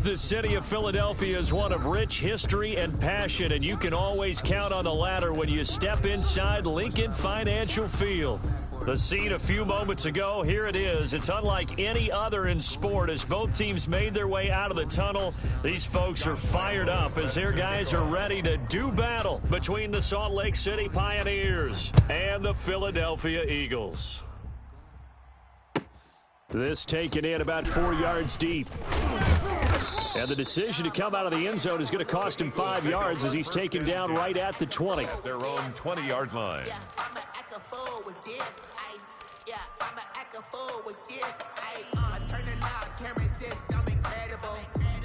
The city of Philadelphia is one of rich history and passion, and you can always count on the latter when you step inside Lincoln Financial Field. The scene a few moments ago, here it is. It's unlike any other in sport as both teams made their way out of the tunnel. These folks are fired up as their guys are ready to do battle between the Salt Lake City Pioneers and the Philadelphia Eagles. This taken in about 4 yards deep. And the decision to come out of the end zone is going to cost him 5 yards as he's taken down right at the 20. Their own 20-yard line. Yeah, I'ma act a fool with this. Yeah, I'ma act a fool with this. Turning out camera system incredible.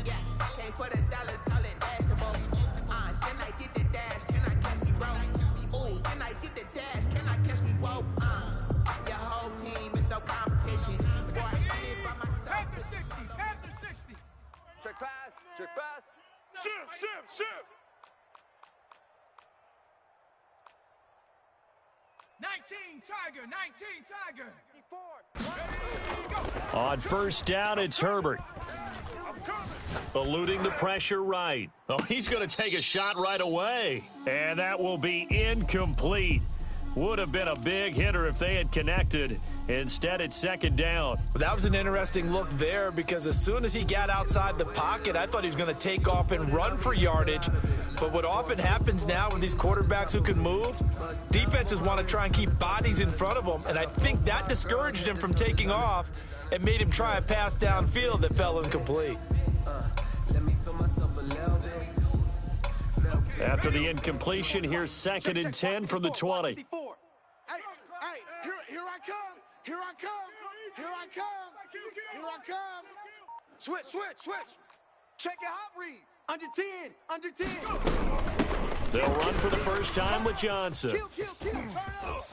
Yeah, can't put a dollars, call it basketball. Can I get the dash? Can I catch me roll? Ooh, can I get the dash? Can I catch me roll? Your whole team is no competition. Boy, I did it by myself. Panther 60, Panther 60. Check pass, check pass. Shift. 19 Tiger. On first down, it's Herbert. Eluding the pressure right. Oh, he's going to take a shot right away. And that will be incomplete. Would have been a big hitter if they had connected. Instead, it's second down. That was an interesting look there because as soon as he got outside the pocket, I thought he was going to take off and run for yardage. But what often happens now with these quarterbacks who can move, defenses want to try and keep bodies in front of them. And I think that discouraged him from taking off and made him try a pass downfield that fell incomplete. After the incompletion, here's second and 10 from the 20. Hey, here I come. Switch. Check your hot read. Under 10. They'll run for the first time with Johnson. Kill. Turn up.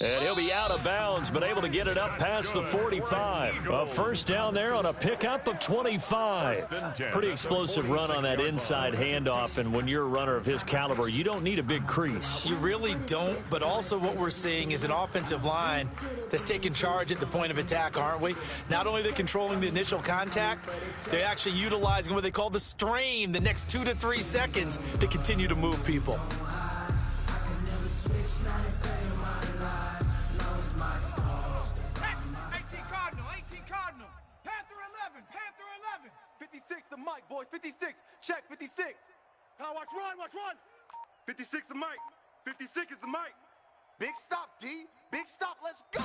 And he'll be out of bounds, but able to get it up past the 45. A first down there on a pickup of 25. Pretty explosive run on that inside handoff, and when you're a runner of his caliber, you don't need a big crease. You really don't, but also what we're seeing is an offensive line that's taking charge at the point of attack, aren't we? Not only are they controlling the initial contact, they're actually utilizing what they call the strain the next 2 to 3 seconds to continue to move people. 56 the mic, boys. 56. Check 56. Now watch run. 56 the mic. 56 is the mic. Big stop, D. Big stop. Let's go.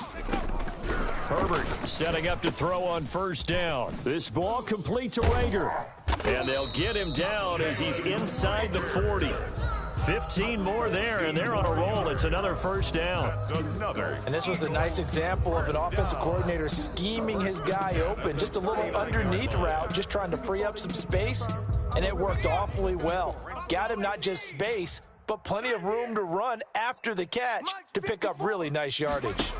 Herbert setting up to throw on first down. This ball complete to Rager. And they'll get him down as he's inside the 40. 15 more there, and they're on a roll. It's another first down. And this was a nice example of an offensive coordinator scheming his guy open. Just a little underneath route, just trying to free up some space, and it worked awfully well. Got him not just space, but plenty of room to run after the catch to pick up really nice yardage.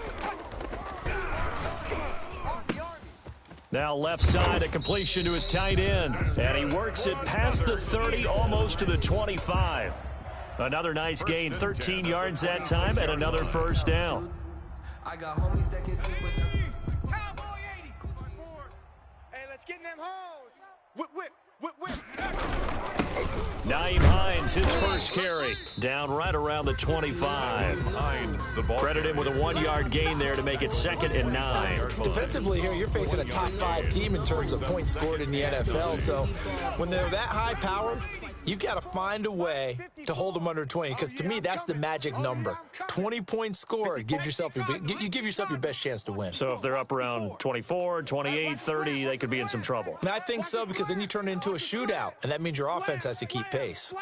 Now left side, a completion to his tight end. And he works it past the 30, almost to the 25. Another nice gain, 13 yards that time, and another first down. I got homies that can sleep with them. Cowboy 80. Hey, let's get in them hoes. Whip. Naeem Hines, his first carry, down right around the 25. Credit him with a 1-yard gain there to make it second and 9. Defensively here, you're facing a top 5 team in terms of points scored in the NFL. So when they're that high-powered, you've got to find a way to hold them under 20, because to me, that's the magic number. 20 points scored gives yourself you give yourself your best chance to win. So if they're up around 24, 28, 30, they could be in some trouble. And I think so, because then you turn it into a shootout, and that means your offense has to keep pace.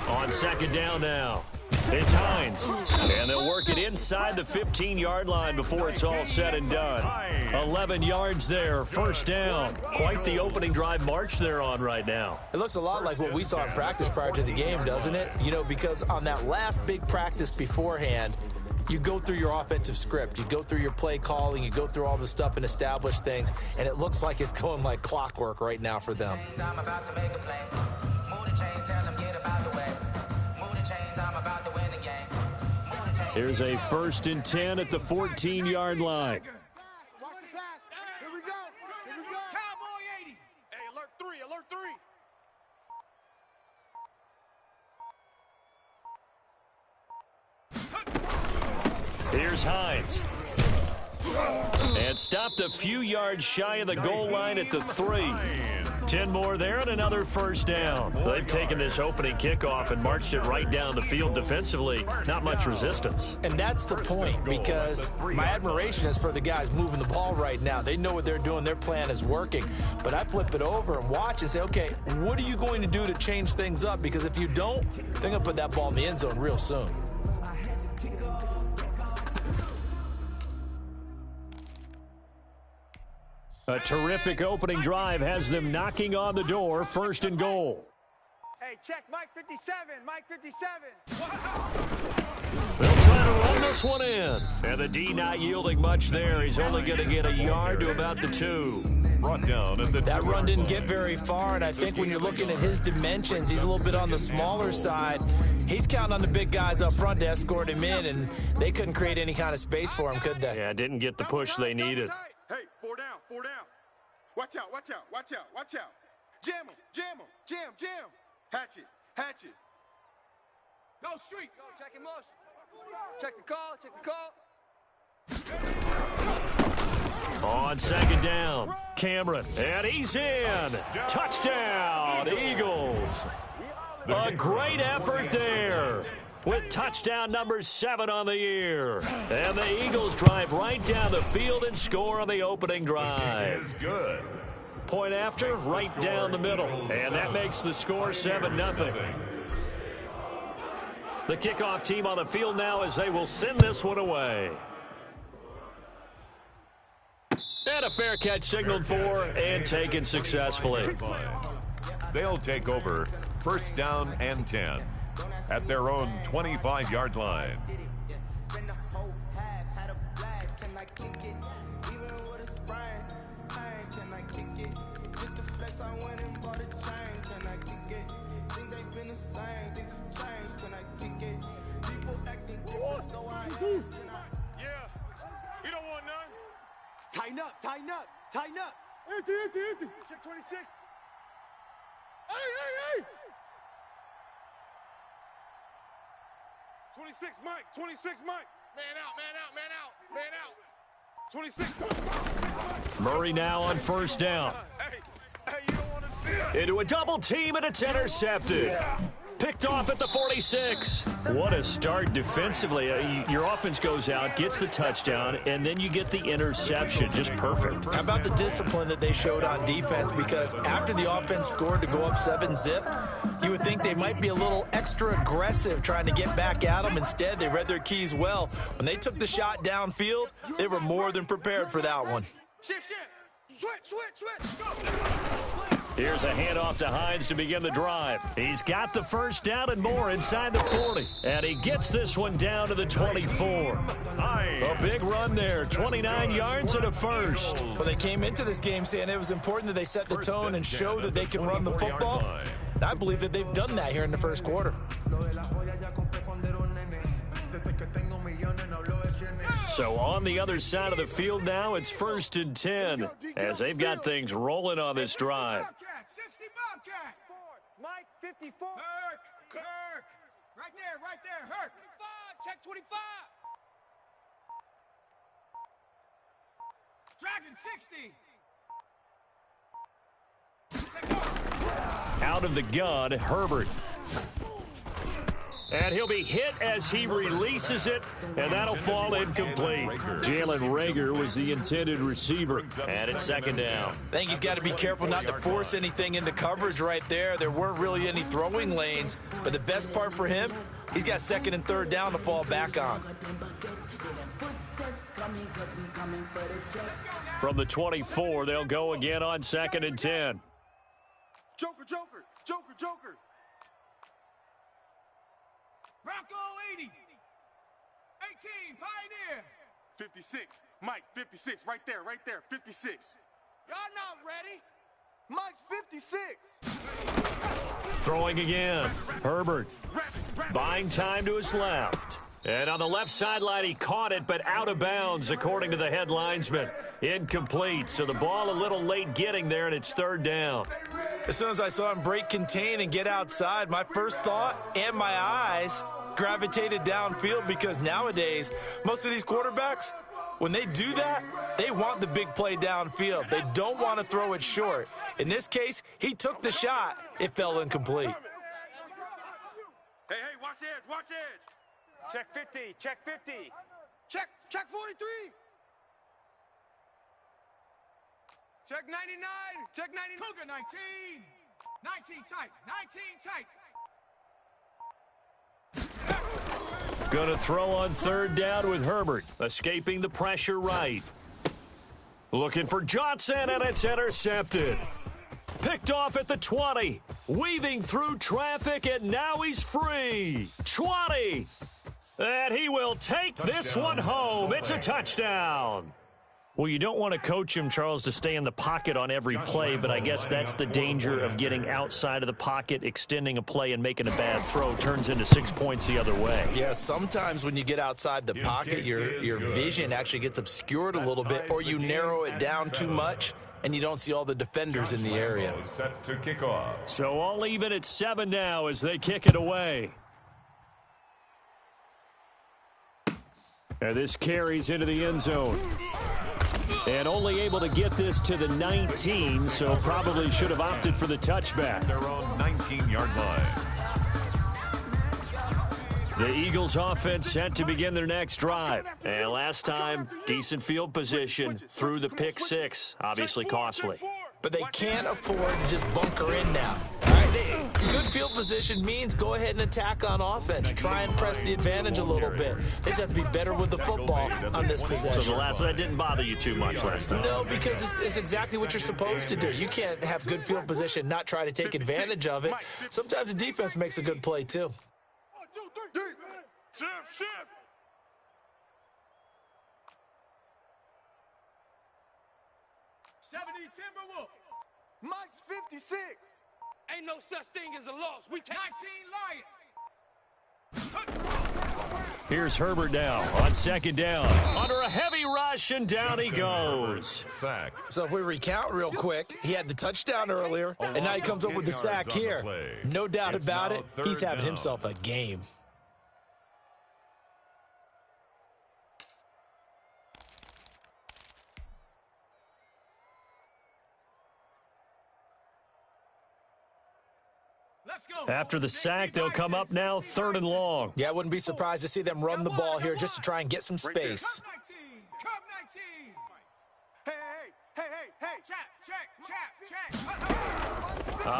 On second down now, it's Hines. And they'll work it inside the 15-yard line before it's all said and done. 11 yards there, first down. Quite the opening drive march they're on right now. It looks a lot like what we saw in practice prior to the game, doesn't it? You know, because on that last big practice beforehand, you go through your offensive script, you go through your play calling, you go through all the stuff and establish things, and it looks like it's going like clockwork right now for them. I'm about to make a play. Move the chain, tell them get about the way. Move the chains, I'm about to win the game. Here's a first and 10 at the 14-yard line. Watch the pass. Here we go. it. And stopped a few yards shy of the goal line at the 3. 10 more there and another first down. They've taken this opening kickoff and marched it right down the field defensively. Not much resistance. And that's the point, because my admiration is for the guys moving the ball right now. They know what they're doing. Their plan is working. But I flip it over and watch and say, okay, what are you going to do to change things up? Because if you don't, they're going to put that ball in the end zone real soon. A terrific opening drive has them knocking on the door, 1st and goal. Hey, check Mike 57. Mike 57. They'll try to run this one in. And the D not yielding much there. He's only going to get a yard to about the 2. Brought down at the that run didn't get very far, and I think when you're looking at his dimensions, he's a little bit on the smaller side. He's counting on the big guys up front to escort him in, and they couldn't create any kind of space for him, could they? Yeah, didn't get the push they needed. Hey, 4 down, 4 down. Watch out, watch out, watch out, watch out. Jam him, jam him, jam, jam. Hatch it, hatch it. Go street. Go, check him motion. Check the call, check the call. On 2nd down, Cameron, and he's in. Touchdown, Eagles. A great effort there, with touchdown number 7 on the year. And the Eagles drive right down the field and score on the opening drive. is good. Point after, right down the middle. And that makes the score 7-0. The kickoff team on the field now as they will send this one away. And a fair catch signaled for and taken successfully. They'll take over 1st down and 10 at their own 25-yard line. Yeah, you don't want none. Tighten up, tighten up, tighten up. Empty. Check 26. Hey. 26, Mike. 26, Mike. Man out. 26. Murray now on 1st down. Hey, you don't want to see it. Into a double team, and it's intercepted. Picked off at the 46. What a start defensively. Your offense goes out, gets the touchdown, and then you get the interception. Just perfect. How about the discipline that they showed on defense? Because after the offense scored to go up 7-zip, you would think they might be a little extra aggressive trying to get back at them. Instead, they read their keys well. When they took the shot downfield, they were more than prepared for that one. Shift. Switch. Here's a handoff to Hines to begin the drive. He's got the 1st down and more inside the 40. And he gets this one down to the 24. A big run there, 29 yards and a 1st. Well, they came into this game saying it was important that they set the tone and show that they can run the football. And I believe that they've done that here in the 1st quarter. So on the other side of the field now, it's 1st and 10 as they've got things rolling on this drive. 60 Bobcat. Mike 54. Kirk. Right there. Herc. 25. Check 25. Dragon 60. Out of the gun, Herbert. And he'll be hit as he releases it, and that'll fall incomplete. Jalen Reagor was the intended receiver, and it's 2nd down. I think he's got to be careful not to force anything into coverage right there. There weren't really any throwing lanes, but the best part for him, he's got 2nd and 3rd down to fall back on. From the 24, they'll go again on 2nd and 10. Joker. Bronco 80. 18, Pioneer. 56. Mike, 56. Right there. 56. Y'all not ready. Mike's 56. Throwing again. Herbert buying time to his left. And on the left sideline, he caught it, but out of bounds, according to the head linesman. Incomplete, so the ball a little late getting there, and it's 3rd down. As soon as I saw him break contain and get outside, my first thought and my eyes gravitated downfield, because nowadays, most of these quarterbacks, When they do that, they want the big play downfield. They don't want to throw it short. In this case, he took the shot. It fell incomplete. Hey, watch edge, watch edge. Check 50, check 50. Check 43. Check 99, check 99. Cougar 19. 19 tight, 19 tight. Going to throw on third down with Herbert, escaping the pressure right. Looking for Johnson, and it's intercepted. Picked off at the 20, weaving through traffic, and now he's free. 20, and he will take this one home. It's a touchdown. Well, you don't want to coach him, Charles, to stay in the pocket on every play, but I guess that's the danger of getting outside of the pocket, extending a play, and making a bad throw. Turns into 6 points the other way. Yeah, sometimes when you get outside the pocket, your vision actually gets obscured a little bit, or you narrow it down too much, and you don't see all the defenders in the area. Set to kick off. So all even at 7 now as they kick it away. And this carries into the end zone. And only able to get this to the 19, so probably should have opted for the touchback. Their own 19-yard line. The Eagles offense set to begin their next drive. And last time, decent field position through the pick six. Obviously costly. But they can't afford to just bunker in now. All right, good field position means go ahead and attack on offense. Try and press the advantage a little bit. They just have to be better with the football on this possession. So the last one, that didn't bother you too much last time? No, because it's exactly what you're supposed to do. You can't have good field position, not try to take advantage of it. Sometimes the defense makes a good play, too. Shift. 70 Timberwolves. Mike's 56. Ain't no such thing as a loss. We take 19 Lions. Here's Herbert now on second down. Under a heavy rush, and down he goes. Sack. So if we recount real quick, he had the touchdown earlier, and now he comes up with the sack here. No doubt about it, he's having himself a game. After the sack, they'll come up now 3rd and long. Yeah, I wouldn't be surprised to see them run the ball here just to try and get some space. Curve 19.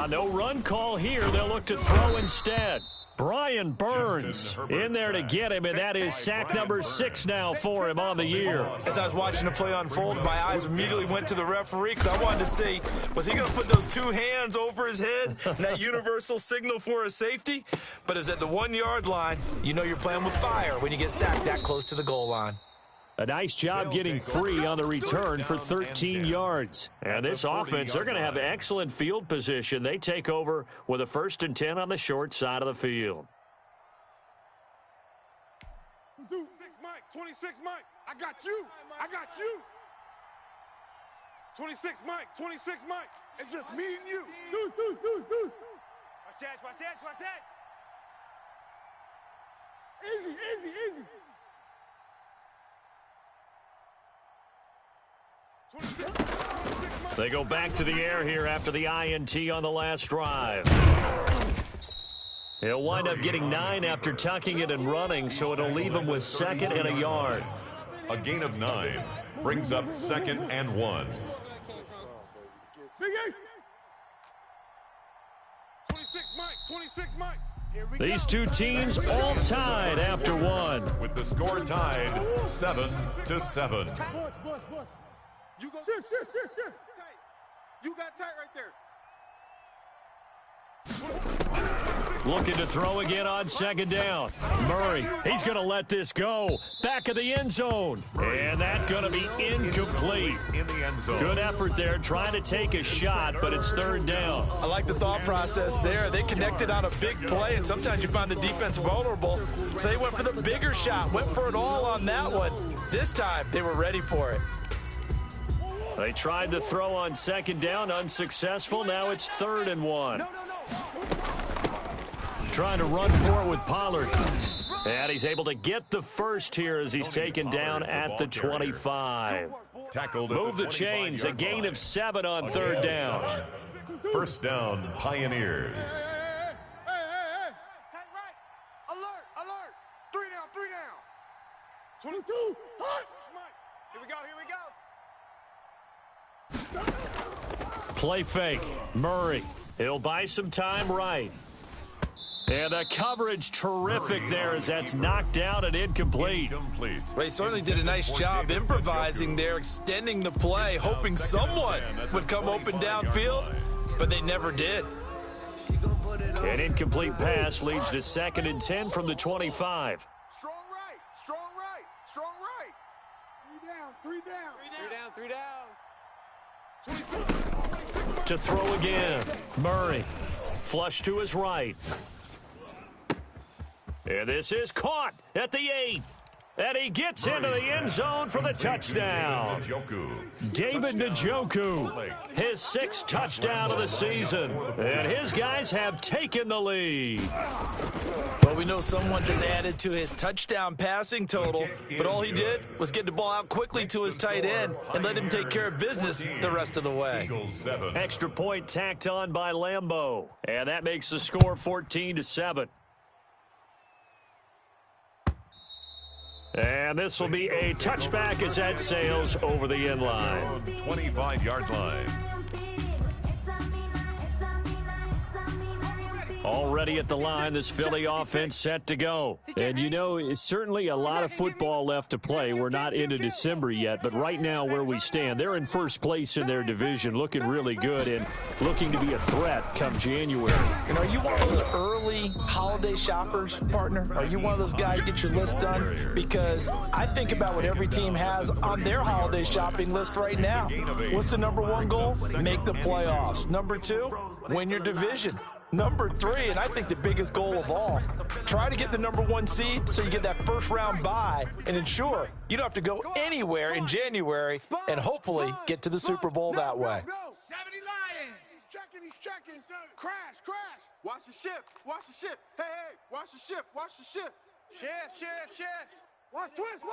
Hey. No run call here. They'll look to throw instead. Brian Burns in there to get him, and that is sack number 6 now for him on the year. As I was watching the play unfold, my eyes immediately went to the referee because I wanted to see, was he going to put those 2 hands over his head, and that universal signal for a safety? But it's at the 1-yard line. You know you're playing with fire when you get sacked that close to the goal line. A nice job getting free on the return for 13 yards. And this offense, they're going to have excellent field position. They take over with a 1st and 10 on the short side of the field. 26 Mike. I got you. 26 Mike. It's just me and you. Deuce. Watch that. Easy. They go back to the air here after the INT on the last drive. He'll wind up getting 9 after tucking it and running, so it'll leave him with 2nd and a yard. A gain of 9 brings up 2nd and 1. 26 Mike. These two teams all tied after 1. With the score tied 7-7. You go. Shift. You got tight right there. Looking to throw again on 2nd down. Murray, he's going to let this go. Back of the end zone. And that's going to be incomplete. In the end zone. Good effort there, trying to take a shot, but it's 3rd down. I like the thought process there. They connected on a big play, and sometimes you find the defense vulnerable. So they went for the bigger shot, went for it all on that one. This time, they were ready for it. They tried to throw on 2nd down, unsuccessful. Now it's 3rd and 1. Trying to run for it with Pollard. And he's able to get the first here as he's taken down at the 25. Tackled at Move the chains, a gain of 7 on third down. First down, Pioneers. Hey. Tight right. Alert, alert. 3 down, 3 down. 22. Hut. Here we go, here we go. Play fake. Murray. He'll buy some time right. And the coverage terrific there as that's knocked down and incomplete. Well, he certainly did a nice job improvising there, extending the play, hoping someone would come open downfield, but they never did. An incomplete pass leads to 2nd and 10 from the 25. Strong right, strong right, strong right. 3 down. 3 down. To throw again. Murray. Flush to his right. And this is caught at the 8. And he gets into the end zone for the touchdown. David Njoku, his 6th touchdown of the season. And his guys have taken the lead. Well, we know someone just added to his touchdown passing total, but all he did was get the ball out quickly to his tight end and let him take care of business the rest of the way. Extra point tacked on by Lambeau. And that makes the score 14-7. And this will be a touchback as that sails over the end line. 25-yard line. Already at the line, this Philly offense set to go. And, you know, it's certainly a lot of football left to play. We're not into December yet, but right now where we stand, they're in first place in their division, looking really good and looking to be a threat come January. And are you one of those early holiday shoppers, partner? Are you one of those guys get your list done? Because I think about what every team has on their holiday shopping list right now. What's the number 1 goal? Make the playoffs. Number 2, win your division. Number 3, and I think the biggest goal of all, try to get the number 1 seed so you get that first round bye and ensure you don't have to go anywhere in January and hopefully get to the Super Bowl that way. 70 Lions. He's checking. Crash. Watch the shift, Hey, watch the shift, Shift. Watch twist.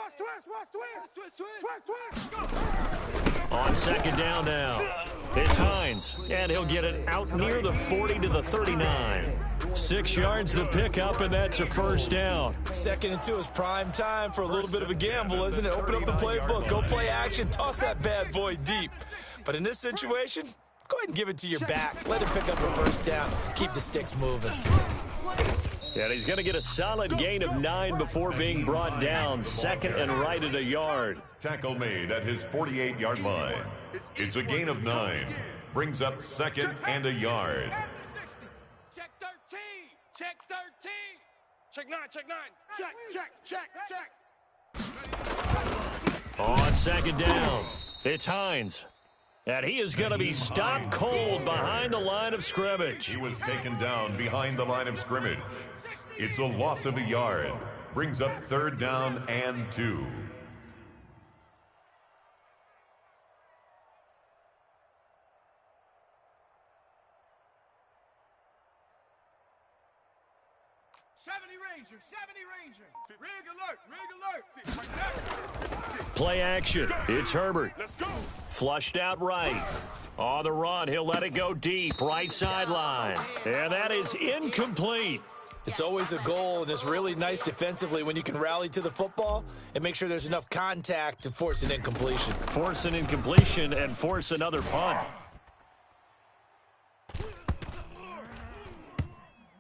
On 2nd down now, it's Hines, and he'll get it out near the 40 to the 39. 6 yards the pickup, and that's a first down. 2nd and 2 is prime time for a little bit of a gamble, isn't it? Open up the playbook, go play action, toss that bad boy deep. But in this situation, go ahead and give it to your back. Let him pick up a first down. Keep the sticks moving. And he's going to get a solid gain of 9 before being brought down. 2nd and right at a yard. Tackle made at his 48-yard line. It's a gain of 9. Brings up 2nd and a yard. Check 13. Check 9. Check. On 2nd down, it's Hines. And he is going to be stopped cold behind the line of scrimmage. He was taken down behind the line of scrimmage. It's a loss of a yard. Brings up 3rd down and 2. Rig alert. Play action. It's Herbert. Flushed out right. On the run, he'll let it go deep. Right sideline. And that is incomplete. It's always a goal, and it's really nice defensively when you can rally to the football and make sure there's enough contact to force an incompletion. Force an incompletion and force another punt.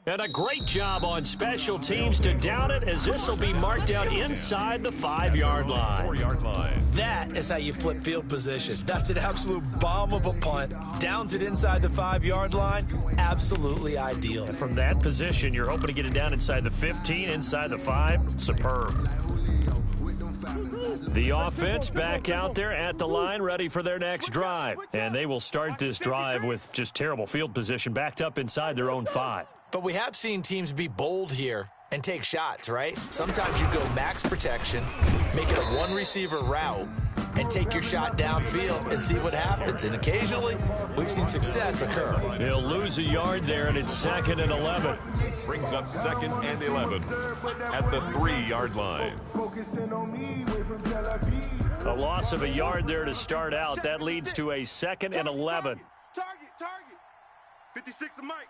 And a great job on special teams to down it, as this will be marked out inside the 5-yard line. 4-yard line. That is how you flip field position. That's an absolute bomb of a punt. Downs it inside the 5-yard line. Absolutely ideal. From that position, you're hoping to get it down inside the 15, inside the 5. Superb. The offense back out there at the line, ready for their next drive. And they will start this drive with just terrible field position, backed up inside their own 5. But we have seen teams be bold here and take shots, right? Sometimes you go max protection, make it a one-receiver route, and take your shot downfield and see what happens. And occasionally, we've seen success occur. He'll lose a yard there, and it's 2nd and 11. Brings up 2nd and 11 at the 3-yard line. A loss of a yard there to start out. That leads to a 2nd and 11. Target. 56 to Mike.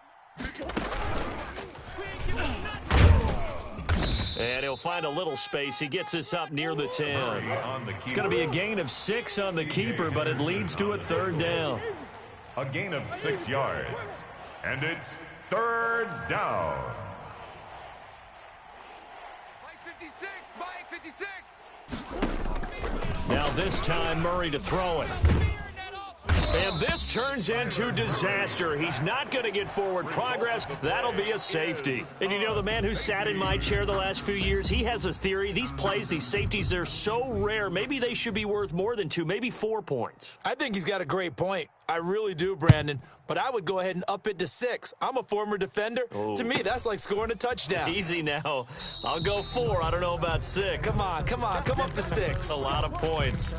And he'll find a little space. He gets us up near the 10. It's going to be a gain of 6 on the keeper, but it leads to a 3rd down. A gain of 6 yards. And it's 3rd down. Mike 56, Mike 56. Now this time, Murray to throw it. And this turns into disaster. He's not going to get forward progress. That'll be a safety. And you know, the man who sat in my chair the last few years, he has a theory. These plays, these safeties, they're so rare. Maybe they should be worth more than 2, maybe 4 points. I think he's got a great point. I really do, Brandon. But I would go ahead and up it to 6. I'm a former defender. Oh. To me, that's like scoring a touchdown. Easy now. I'll go 4. I don't know about 6. Come on. Come up to 6. A lot of points.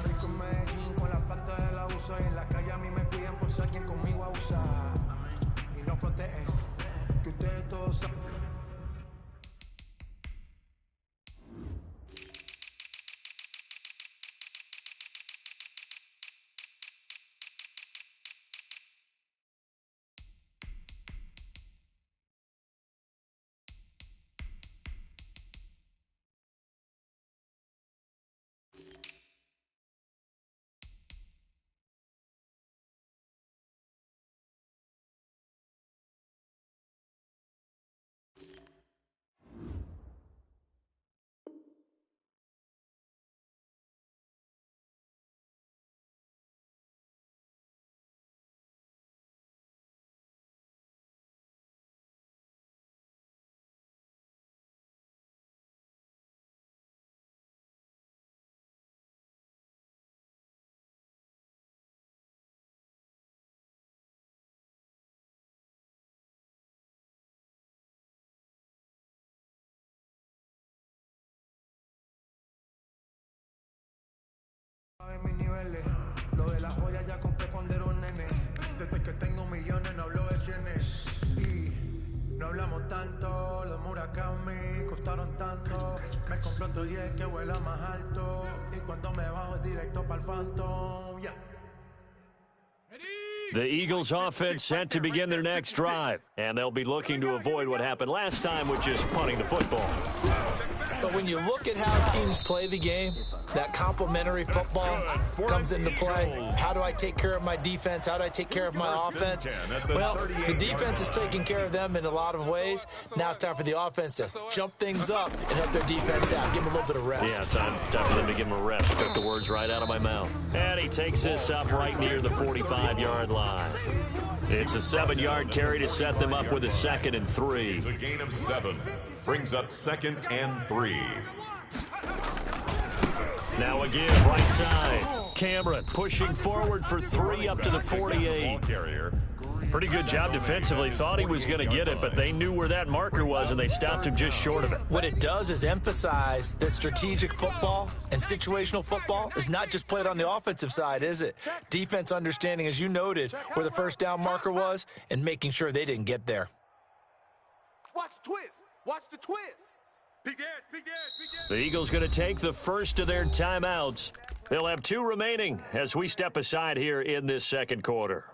Mis niveles, lo de la joya ya compré cuando era un nene. Desde que tengo millones no hablo de cienes. Y no hablamos tanto, los Murakami costaron tanto. Me compré otro jet que vuela más alto. Y cuando me bajo directo para el Phantom, yeah. The Eagles offense set to begin their next drive. And they'll be looking to avoid what happened last time, which is punting the football. But when you look at how teams play the game, that complementary football comes into play. How do I take care of my defense? How do I take care of my offense? Well, the defense is taking care of them in a lot of ways. Now it's time for the offense to jump things up and help their defense out. Give them a little bit of rest. Yeah, time for them to give him a rest. Took the words right out of my mouth. And he takes this up right near the 45-yard line. It's a 7-yard carry to set them up with a 2nd and 3. It's a gain of 7. Brings up 2nd and 3. Now again, right side. Cameron pushing forward for 3 up to the 48. Pretty good job defensively. Thought he was going to get it, but they knew where that marker was, and they stopped him just short of it. What it does is emphasize that strategic football and situational football is not just played on the offensive side, is it? Defense understanding, as you noted, where the first down marker was and making sure they didn't get there. Watch the twist. Watch the twist. Big edge, big edge, big edge. The Eagles going to take the first of their timeouts. They'll have 2 remaining as we step aside here in this second quarter.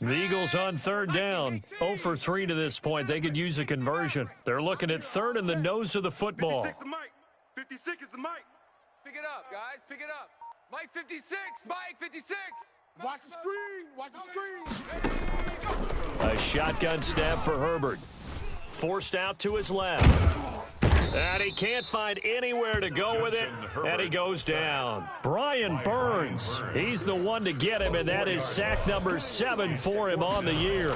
The Eagles on 3rd down, 0 for 3 to this point. They could use a conversion. They're looking at 3rd in the nose of the football. 56 is Mike. 56 is the Mike. Pick it up, guys. Pick it up. Mike 56. Mike 56. Watch the screen. Watch the screen. A shotgun snap for Herbert. Forced out to his left. And he can't find anywhere to go with it, and he goes down. Brian Burns, he's the one to get him, and that is sack number 7 for him on the year.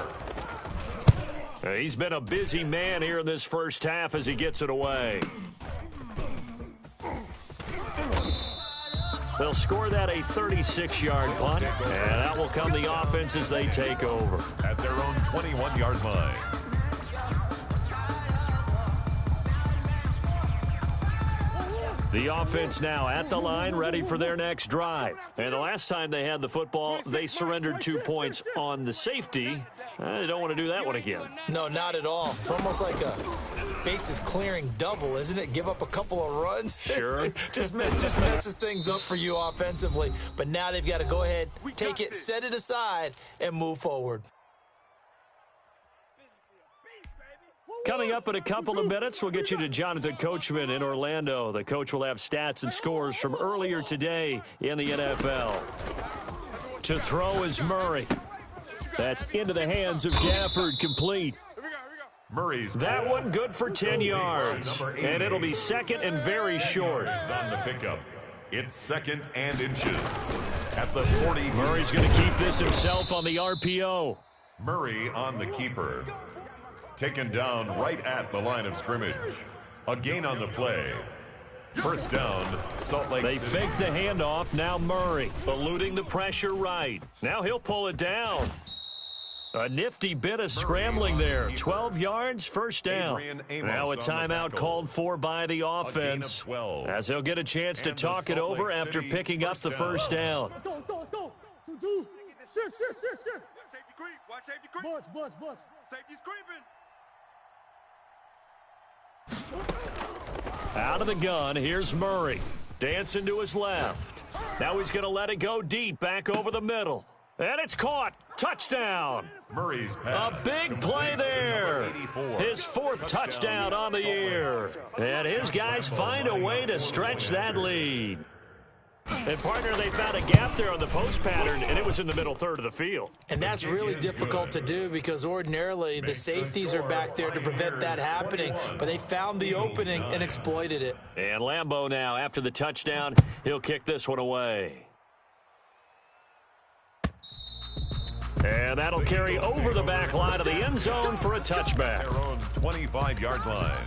He's been a busy man here in this first half as he gets it away. They'll score that a 36-yard punt, and that will come the offense as they take over. At their own 21-yard line. The offense now at the line, ready for their next drive. And the last time they had the football, they surrendered 2 points on the safety. They don't want to do that one again. No, not at all. It's almost like a bases clearing double, isn't it? Give up a couple of runs. Sure. just messes things up for you offensively. But now they've got to go ahead, take it, set it aside, and move forward. Coming up in a couple of minutes, we'll get you to Jonathan Coachman in Orlando. The coach will have stats and scores from earlier today in the NFL. To throw is Murray. That's into the hands of Gafford, complete. Murray's that one good for 10 yards. And it'll be second and very short. On the pickup. It's second and inches. At the 40. Murray's going to keep this himself on the RPO. Murray on the keeper. Taken down right at the line of scrimmage. A gain on the play. First down, Salt Lake They City. fake the handoff. Now Murray eluding the pressure right. Now he'll pull it down. A nifty bit of scrambling there. 12 yards, first down. Now a timeout called for by the offense, as he'll get a chance to talk it over after picking up the first down. Let's go. 2-2. Shift. Safety creep. Watch safety creep. Bunch. Safety's creeping. Out of the gun, here's Murray. Dancing to his left. Now he's going to let it go deep, back over the middle. And it's caught. Touchdown. Murray's pass. A big play there. His 4th touchdown on the year. And his guys find a way to stretch that lead. And, partner, they found a gap there on the post pattern, and it was in the middle third of the field. And that's really difficult to do because ordinarily the safeties are back there to prevent that happening. But they found the opening and exploited it. And Lambeau now, after the touchdown, he'll kick this one away. And that'll carry over the back line of the end zone for a touchback. Their own 25-yard line.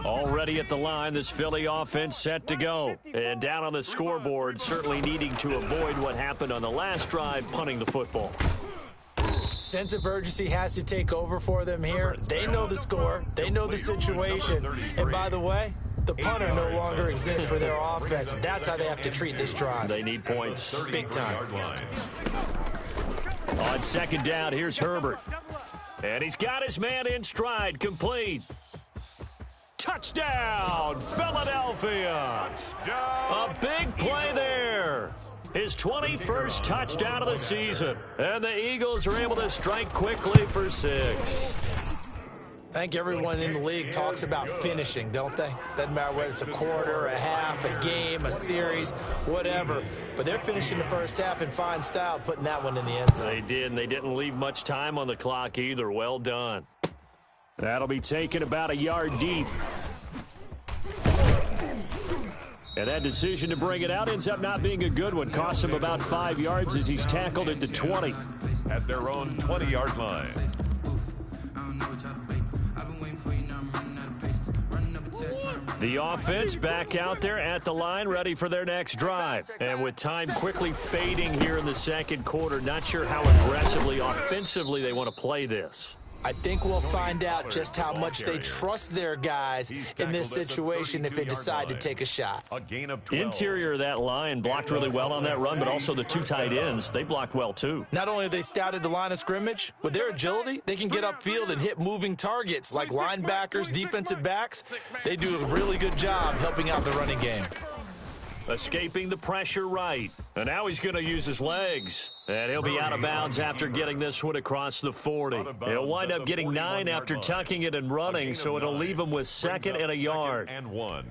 Already at the line, this Philly offense set to go. And down on the scoreboard, certainly needing to avoid what happened on the last drive, punting the football. Sense of urgency has to take over for them here. They know the score. They know the situation. And by the way, the punter no longer exists for their offense. That's how they have to treat this drive. They need points. Big time. On second down, here's Herbert. And he's got his man in stride, complete. Touchdown, Philadelphia. A big play there. His 21st touchdown of the season. And the Eagles are able to strike quickly for 6. I think everyone in the league talks about finishing, don't they? Doesn't matter whether it's a quarter, a half, a game, a series, whatever. But they're finishing the first half in fine style, putting that one in the end zone. They did, and they didn't leave much time on the clock either. Well done. That'll be taken about a yard deep. And that decision to bring it out ends up not being a good one. Costs him about 5 yards as he's tackled at the 20. At their own 20-yard line. The offense back out there at the line, ready for their next drive. And with time quickly fading here in the second quarter, not sure how aggressively, offensively they want to play this. I think we'll find out just how much they trust their guys in this situation if they decide to take a shot. A gain of 12. Interior of that line blocked really well on that run, but also the 2 tight ends, they blocked well too. Not only have they scouted the line of scrimmage, with their agility, they can get upfield and hit moving targets like linebackers, defensive backs. They do a really good job helping out the running game. Escaping the pressure right. And now he's going to use his legs. And he'll be out of bounds after getting this one across the 40. He'll wind up getting 9 after tucking it and running, so it'll leave him with 2nd and a yard. And 1.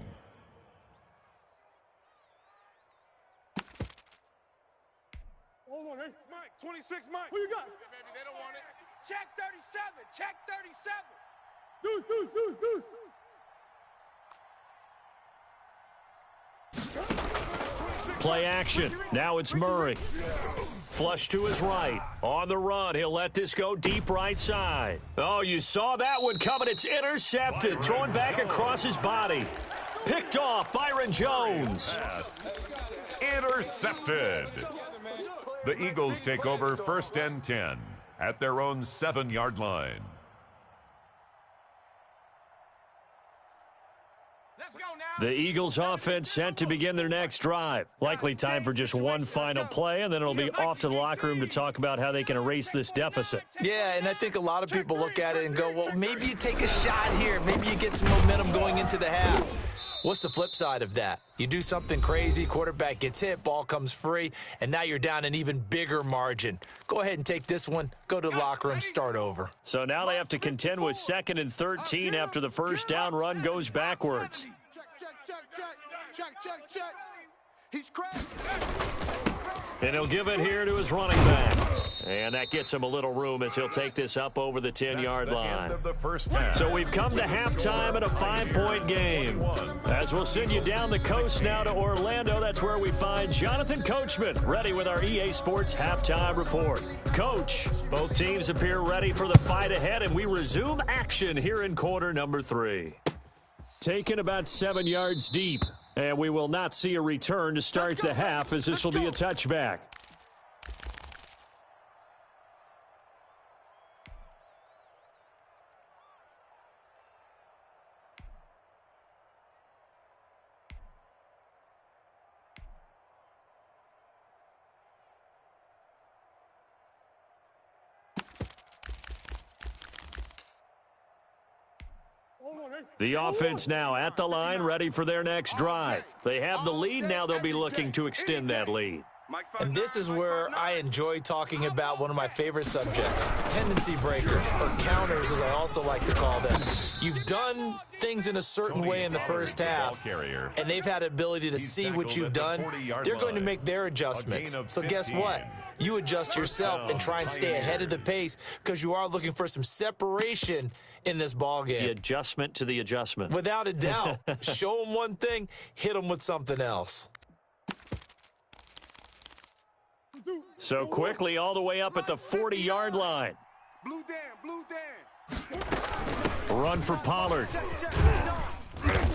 26, Mike. Who you got? Yeah, baby, they don't want it. Check 37. Check 37. Deuce, deuce, deuce, deuce. Play action. Now it's Murray. Flush to his right. On the run. He'll let this go deep right side. Oh, you saw that one coming. It's intercepted. Thrown back across his body. Picked off Byron Jones. Intercepted. The Eagles take over 1st and 10 at their own 7-yard line. The Eagles offense set to begin their next drive. Likely time for just one final play, and then it'll be off to the locker room to talk about how they can erase this deficit. Yeah, and I think a lot of people look at it and go, well, maybe you take a shot here. Maybe you get some momentum going into the half. What's the flip side of that? You do something crazy, quarterback gets hit, ball comes free, and now you're down an even bigger margin. Go ahead and take this one, go to the locker room, start over. So now they have to contend with 2nd and 13 after the first down run goes backwards. Check. He's cracked. And he'll give it here to his running back. And that gets him a little room as he'll take this up over the 10-yard line. End of the first half. So we've come to halftime in a 5-point game. As we'll send you down the coast now to Orlando, that's where we find Jonathan Coachman, ready with our EA Sports halftime report. Coach, both teams appear ready for the fight ahead, and we resume action here in quarter number 3. Taken about 7 yards deep, and we will not see a return to start the half as this will be a touchback. The offense now at the line, ready for their next drive. They have the lead. Now they'll be looking to extend that lead. And this is where I enjoy talking about one of my favorite subjects, tendency breakers, or counters as I also like to call them. You've done things in a certain way in the first half, and they've had ability to see what you've done. They're going to make their adjustments. So guess what? You adjust yourself and try and stay ahead of the pace because you are looking for some separation in this ball game. The adjustment to the adjustment. Without a doubt. Show them one thing, hit them with something else. So quickly all the way up at the 40-yard line. Blue Dan. Run for Pollard.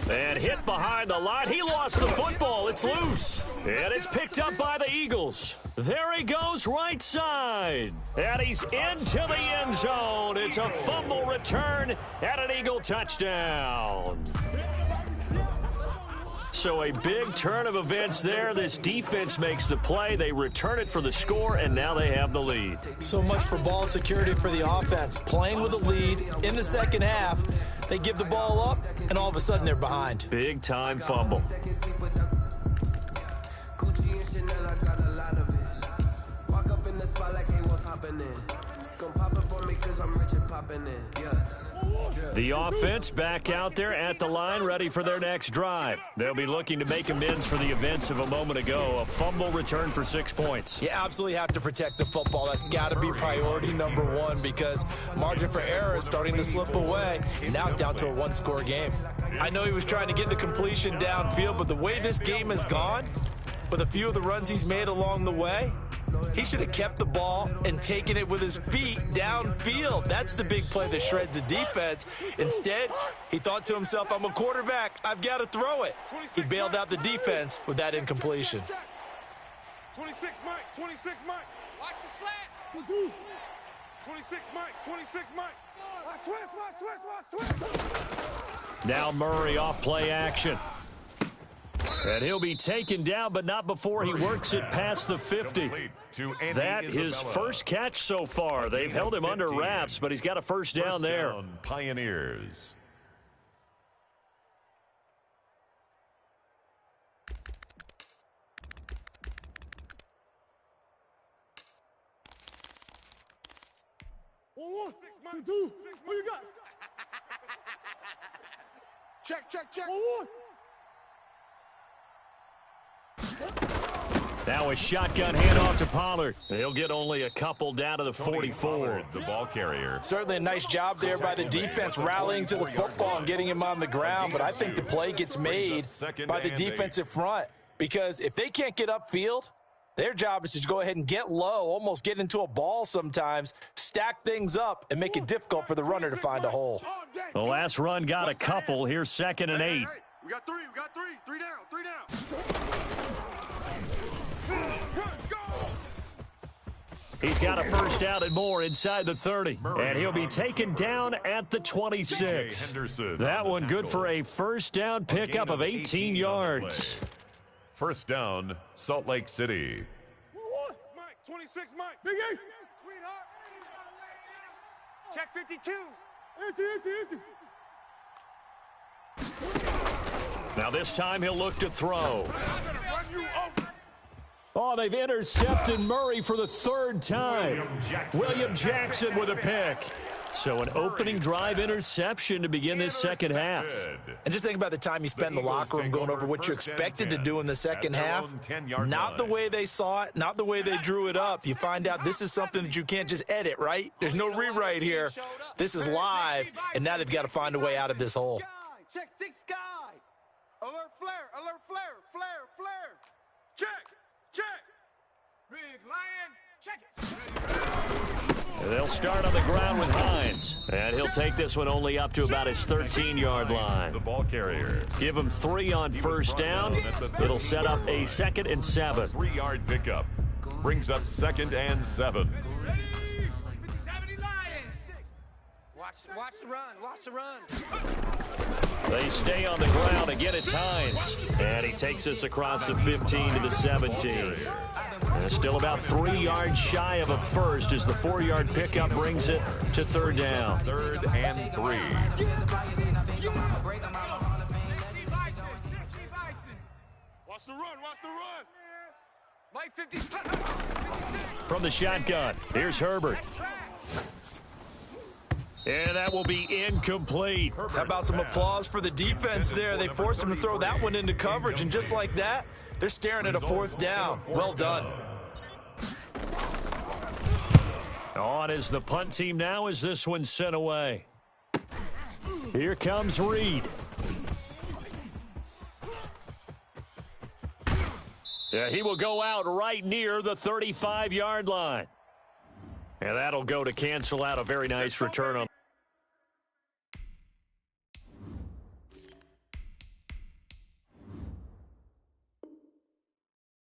And hit behind the line. He lost the football. It's loose. And it's picked up by the Eagles. There he goes right side. And he's into the end zone. It's a fumble return and an Eagle touchdown. So a big turn of events there. This defense makes the play. They return it for the score, and now they have the lead. So much for ball security for the offense. Playing with a lead in the second half. They give the ball up, and all of a sudden they're behind. Big time fumble. The offense back out there at the line, ready for their next drive. They'll be looking to make amends for the events of a moment ago. A fumble return for 6 points. You absolutely have to protect the football. That's got to be priority number one because margin for error is starting to slip away. And now it's down to a one-score game. I know he was trying to get the completion downfield, but the way this game has gone, with a few of the runs he's made along the way, he should have kept the ball and taken it with his feet downfield. That's the big play that shreds the defense. Instead, he thought to himself, I'm a quarterback. I've got to throw it. He bailed out the defense with that incompletion. 26 Mike. 26 Mike. Watch the slant. 26 Mike. 26 Mike. Watch. Now Murray off play action. And he'll be taken down, but not before he works it past the 50. That his first catch so far. They've held him under wraps, but he's got a first down there. Pioneers. One, 2, who you got? Check. One. Now a shotgun handoff to Pollard. He'll get only a couple down to the 44. Pollard, the ball carrier. Certainly a nice job there by the defense rallying to the football and getting him on the ground, but I think the play gets made by the defensive front because if they can't get upfield, their job is to go ahead and get low, almost get into a ball sometimes, stack things up, and make it difficult for the runner to find a hole. The last run got a couple. Here's 2nd and 8. We got three. Three down. He's got a first down and more inside the 30. And he'll be taken down at the 26. That one good for a first down pickup of 18 yards. First down, Salt Lake City. Mike, 26, Mike. Big Ace. Sweetheart. Check 52. Empty. Now this time he'll look to throw. Oh, they've intercepted Murray for the 3rd time. William Jackson with a pick. So an opening drive interception to begin this second half. And just think about the time you spend in the locker room going over what you expected to do in the second half. Not the way they saw it, not the way they drew it up. You find out this is something that you can't just edit, right? There's no rewrite here. This is live, and now they've got to find a way out of this hole. Check 6 guy. Alert flare. Check. Big Lion. Check it. They'll start on the ground with Hines. And he'll take this one only up to about his 13-yard line. The ball carrier. Give him 3 on first down. It'll set up a 2nd and 7. 3-yard pickup. Brings up 2nd and 7. Watch the run. They stay on the ground. Again, it's Hines. And he takes this across the 15 to the 17. And still about 3 yards shy of a first as the 4-yard pickup brings it to 3rd down. 3rd and 3. Watch the run. Mike 56. From the shotgun, here's Herbert. And that will be incomplete. How about some applause for the defense there? They forced him to throw that one into coverage, and just like that, they're staring at a 4th down. Well done. On is the punt team now as this one's sent away. Here comes Reed. Yeah, he will go out right near the 35-yard line. And that'll go to cancel out a very nice return on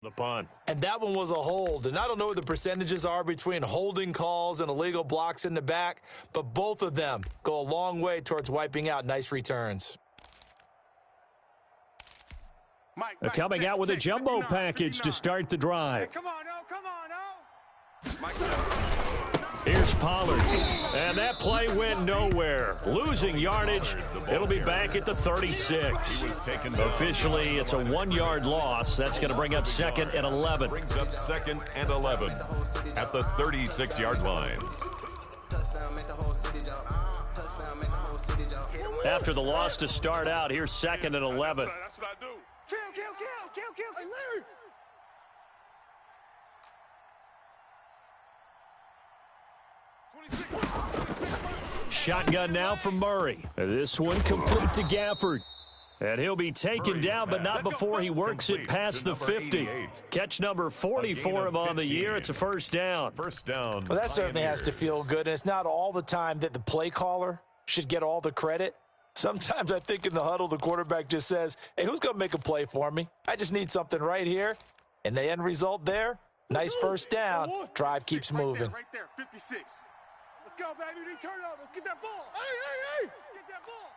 the punt. And that one was a hold. And I don't know what the percentages are between holding calls and illegal blocks in the back, but both of them go a long way towards wiping out nice returns. Mike, Coming out with a jumbo package to start the drive. Come on, Mike, Here's Pollard. And that play went nowhere. Losing yardage. It'll be back at the 36. Officially, it's a 1-yard loss. That's going to bring up 2nd and 11. Brings up 2nd and 11 at the 36-yard line. After the loss to start out, here's 2nd and 11. That's what I do. Kill. Hey, Larry. Shotgun now from Murray. This one complete to Gafford. And he'll be taken down, but not before he works it past the 50. Catch number 40 for him on the year. It's a first down. First down. Well, that certainly has to feel good, and it's not all the time that the play caller should get all the credit. Sometimes I think in the huddle, the quarterback just says, hey, who's going to make a play for me? I just need something right here. And the end result there, nice first down. Drive keeps moving. Right there, 56. Let's go, baby. We turn over. Let's get that ball. Hey. Let's get that ball.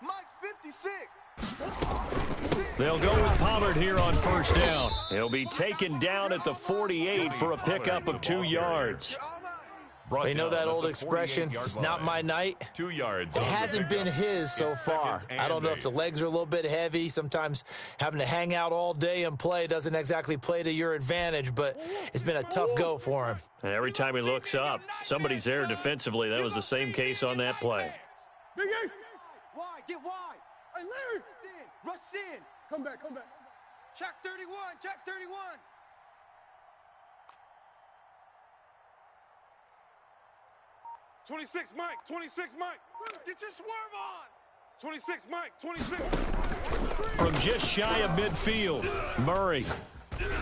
Mike, 56. They'll go with Pollard here on first down. He'll be taken down at the 48 for a pickup of 2 yards. You know that old expression, it's not my night? 2 yards. It hasn't been his so far. I don't know if the legs are a little bit heavy. Sometimes having to hang out all day and play doesn't exactly play to your advantage, but it's been a tough go for him. And every time he looks up, somebody's there defensively. That was the same case on that play. Big Ace. Wide, get wide. Hey, Larry. Rush in. Come back. Check 31. 26, Mike. 26, Mike. Get your swerve on. 26, Mike. 26. From just shy of midfield, Murray.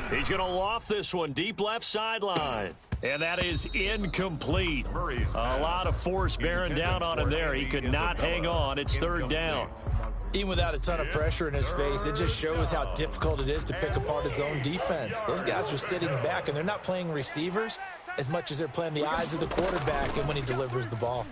He's going to loft this one deep left sideline. And that is incomplete. A lot of force bearing down on him there. He could not hang on. It's third down. Even without a ton of pressure in his face, it just shows how difficult it is to pick apart his own defense. Those guys are sitting back, and they're not playing receivers as much as they're playing the eyes of the quarterback and when he delivers the ball.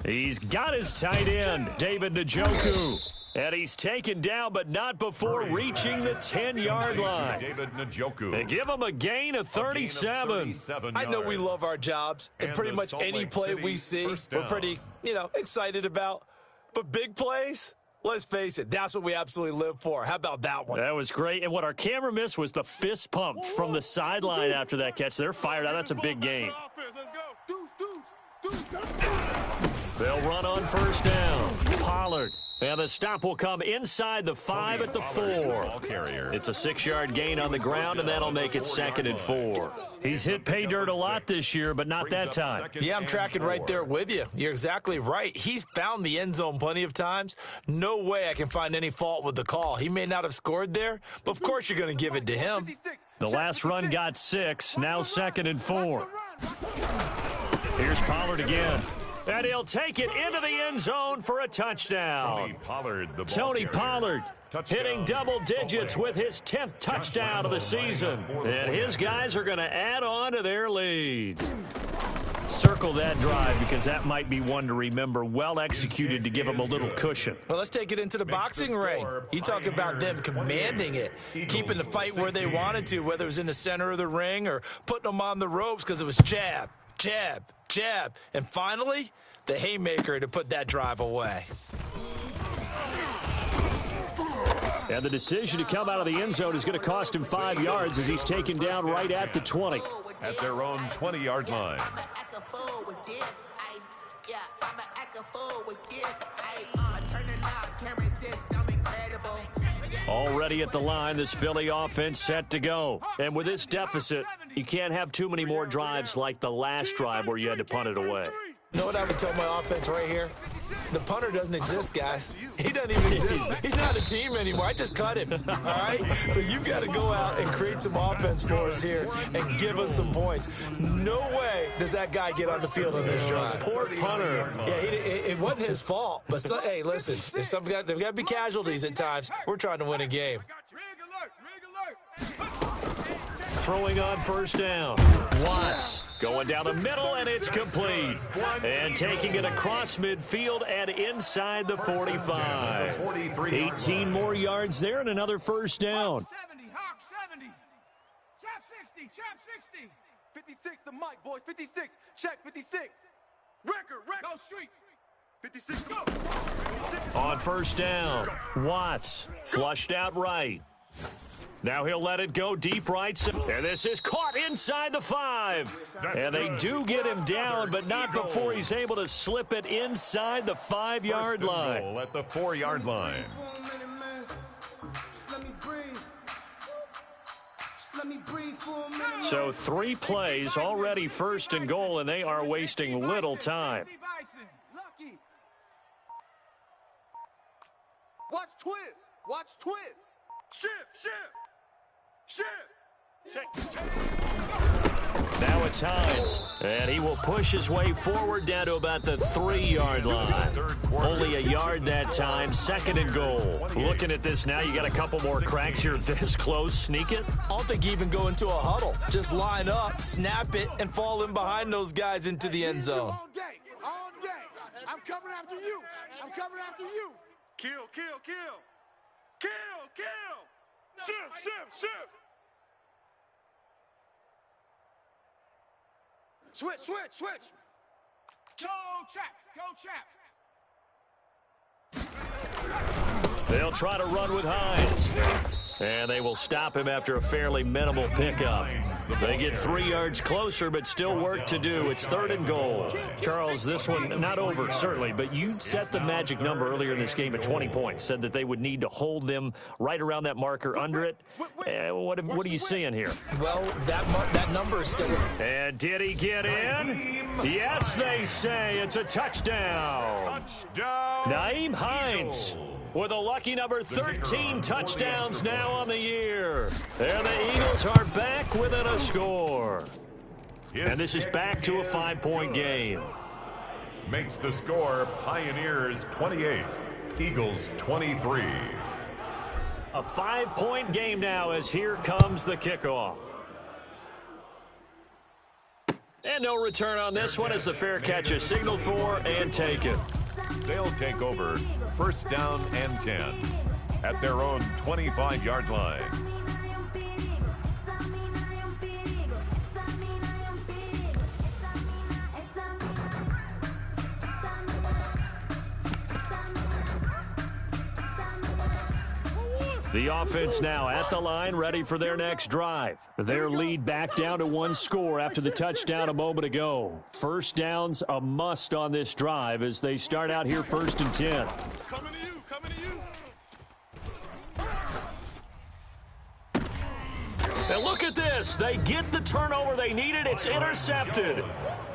He's got his tight end, David Njoku. And he's taken down, but not before reaching the 10-yard line. David Njoku. They give him a gain of 37. I know we love our jobs, and pretty much any play we see, we're pretty, excited about. But big plays, let's face it, that's what we absolutely live for. How about that one? That was great. And what our camera missed was the fist pump from the sideline after that catch. They're fired out. That's a big gain. They'll run on first down. Pollard. And the stop will come inside the 5 at the 4. It's a 6-yard gain on the ground, and that'll make it 2nd and 4. He's hit pay dirt a lot this year, but not that time. Yeah, I'm tracking right there with you. You're exactly right. He's found the end zone plenty of times. No way I can find any fault with the call. He may not have scored there, but of course you're going to give it to him. The last run got 6, now 2nd and 4. Here's Pollard again. And he'll take it into the end zone for a touchdown. Tony Pollard hitting double digits with his 10th touchdown of the season. And his guys are going to add on to their lead. Circle that drive because that might be one to remember. Well executed to give them a little cushion. Well, let's take it into the boxing ring. You talk about them commanding it, keeping the fight where they wanted to, whether it was in the center of the ring or putting them on the ropes because it was jab, jab, jab. And finally, the haymaker to put that drive away. And the decision to come out of the end zone is going to cost him 5 yards as he's taken down right at the 20. At their own 20-yard line. Already at the line, this Philly offense set to go. And with this deficit, you can't have too many more drives like the last drive where you had to punt it away. You know what I would tell my offense right here? The punter doesn't exist, guys. He doesn't even exist. He's not a team anymore. I just cut him, all right? So you've got to go out and create some offense for us here and give us some points. No way does that guy get on the field on this drive. Poor punter. Yeah, it wasn't his fault. But, hey, listen, there's got to be casualties at times. We're trying to win a game. Throwing on first down. Watts going down the middle, and it's complete. And taking it across midfield and inside the 45. 18 more yards there and another first down. 70, Hawk 70. Chap 60, chap 60. 56 to Mike, boys. 56. Check 56. Record. Go street. 56, go. On first down, Watts flushed out right. Now he'll let it go deep right. And this is caught inside the 5. And they do get him down, but not before he's able to slip it inside the 5-yard line. At the 4-yard line. So 3 plays already first and goal, and they are wasting little time. Lucky. Watch twist. Watch twist. Shift. Now it's Hines, and he will push his way forward down to about the 3-yard line. Only a yard that time, 2nd and goal. Looking at this now, you got a couple more cracks here this close. Sneak it? I don't think you even go into a huddle. Just line up, snap it, and fall in behind those guys into the end zone. All day. I'm coming after you. Kill. Shift. Switch. Go chap. They'll try to run with Hines. And they will stop him after a fairly minimal pickup. They get 3 yards closer, but still work to do. It's 3rd and goal. Charles, this one not over, certainly, but you set the magic number earlier in this game at 20 points. Said that they would need to hold them right around that marker under it. What are you seeing here? Well, that number is still... And did he get in? Yes, they say. It's a touchdown. Nyheim Hines with a lucky number 13 touchdowns now on the year. And the Eagles are back within a score. And this is back to a 5-point game. Makes the score Pioneers 28, Eagles 23. A 5-point game now as here comes the kickoff. And no return on this one as the fair catch is signaled for and taken. They'll take over 1st down and 10 at their own 25-yard line. The offense now at the line, ready for their next drive. Their lead back down to 1 score after the touchdown a moment ago. 1st downs a must on this drive as they start out here 1st and 10. Coming to you, coming to you. And look at this. They get the turnover they needed. It's intercepted.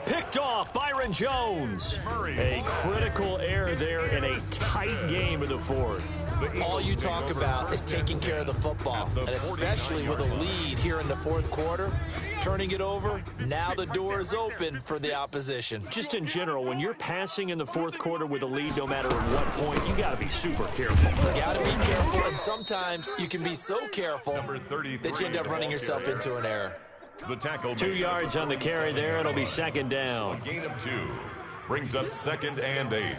Picked off Byron Jones. A critical error there in a tight game in the 4th. All you talk about is taking care of the football, and especially with a lead here in the 4th quarter, turning it over, now the door is open for the opposition. Just in general, when you're passing in the 4th quarter with a lead, no matter at what point, you got to be super careful. You got to be careful, and sometimes you can be so careful that you end up running yourself into an error. The tackle 2 yards on the carry there. It'll be 2nd down. A gain of 2 brings up 2nd and 8.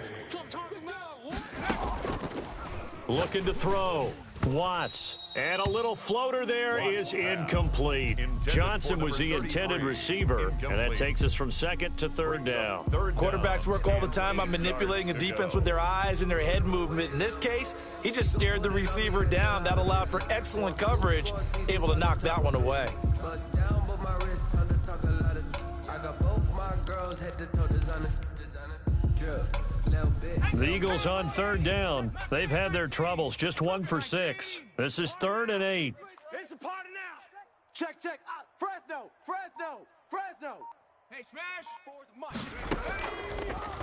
Looking to throw. Watts. And a little floater there is incomplete. Johnson was the intended receiver. And that takes us from 2nd to 3rd down. Quarterbacks work all the time on manipulating a defense with their eyes and their head movement. In this case, he just stared the receiver down. That allowed for excellent coverage, able to knock that one away. The Eagles on 3rd down. They've had their troubles. Just 1 for 6. This is 3rd and 8. It's a party now. Check, check. Fresno, Fresno, Fresno. Hey, smash.